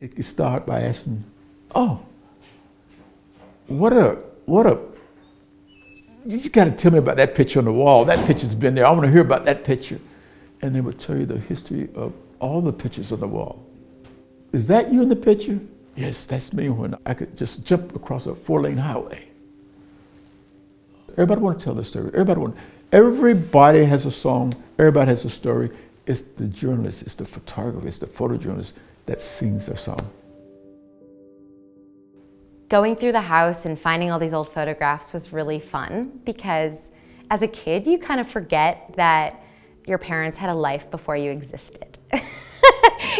It could start by asking, oh, you just got to tell me about that picture on the wall. That picture's been there. I want to hear about that picture. And they would tell you the history of all the pictures on the wall. Is that you in the picture? Yes, that's me when I could just jump across a 4-lane highway. Everybody want to tell their story. Everybody has a song. Everybody has a story. It's the journalist, it's the photographer, it's the photojournalist that sings their song. Going through the house and finding all these old photographs was really fun because as a kid, you kind of forget that your parents had a life before you existed.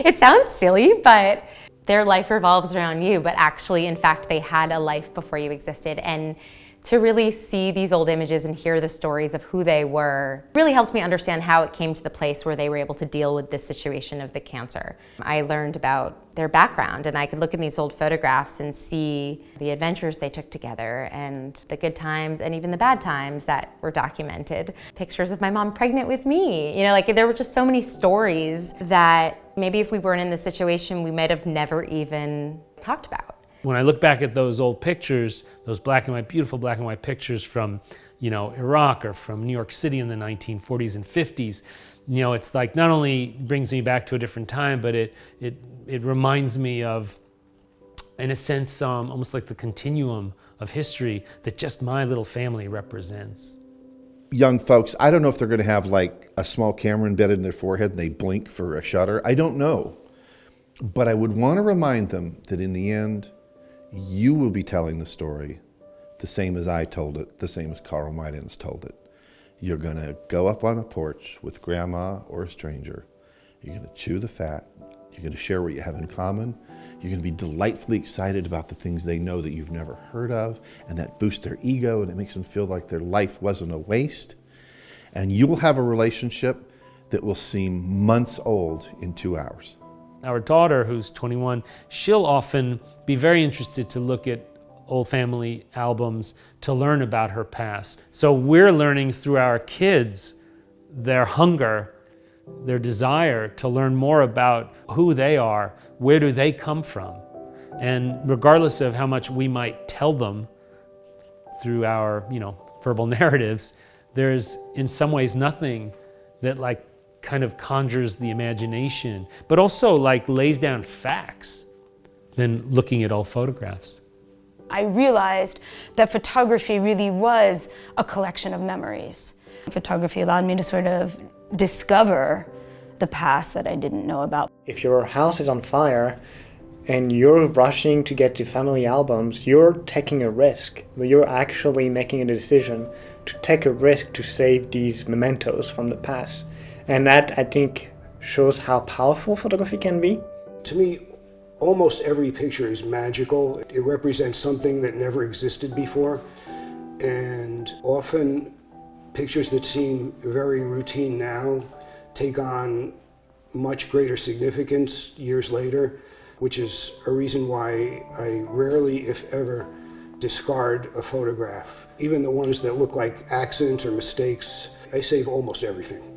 It sounds silly, but their life revolves around you, but actually, in fact, they had a life before you existed. And to really see these old images and hear the stories of who they were really helped me understand how it came to the place where they were able to deal with this situation of the cancer. I learned about their background, and I could look in these old photographs and see the adventures they took together and the good times and even the bad times that were documented. Pictures of my mom pregnant with me. You know, like there were just so many stories that maybe if we weren't in this situation, we might have never even talked about. When I look back at those old pictures, those black and white, beautiful black and white pictures from, Iraq or from New York City in the 1940s and 50s, it's like not only brings me back to a different time, but it reminds me of, in a sense, almost like the continuum of history that just my little family represents. Young folks, I don't know if they're going to have like a small camera embedded in their forehead and they blink for a shutter. I don't know. But I would want to remind them that in the end, you will be telling the story the same as I told it, the same as Carl Meidens told it. You're going to go up on a porch with grandma or a stranger. You're going to chew the fat. You're going to share what you have in common. You're going to be delightfully excited about the things they know that you've never heard of, and that boosts their ego and it makes them feel like their life wasn't a waste. And you will have a relationship that will seem months old in 2 hours. Our daughter, who's 21, she'll often be very interested to look at old family albums to learn about her past. So we're learning through our kids their hunger, their desire to learn more about who they are, where do they come from. And regardless of how much we might tell them through our, verbal narratives, there's in some ways nothing that kind of conjures the imagination, but also lays down facts than looking at old photographs. I realized that photography really was a collection of memories. Photography allowed me to sort of discover the past that I didn't know about. If your house is on fire and you're rushing to get to family albums, you're taking a risk. You're actually making a decision to take a risk to save these mementos from the past. And that, I think, shows how powerful photography can be. To me, almost every picture is magical. It represents something that never existed before. And often, pictures that seem very routine now take on much greater significance years later, which is a reason why I rarely, if ever, discard a photograph. Even the ones that look like accidents or mistakes, I save almost everything.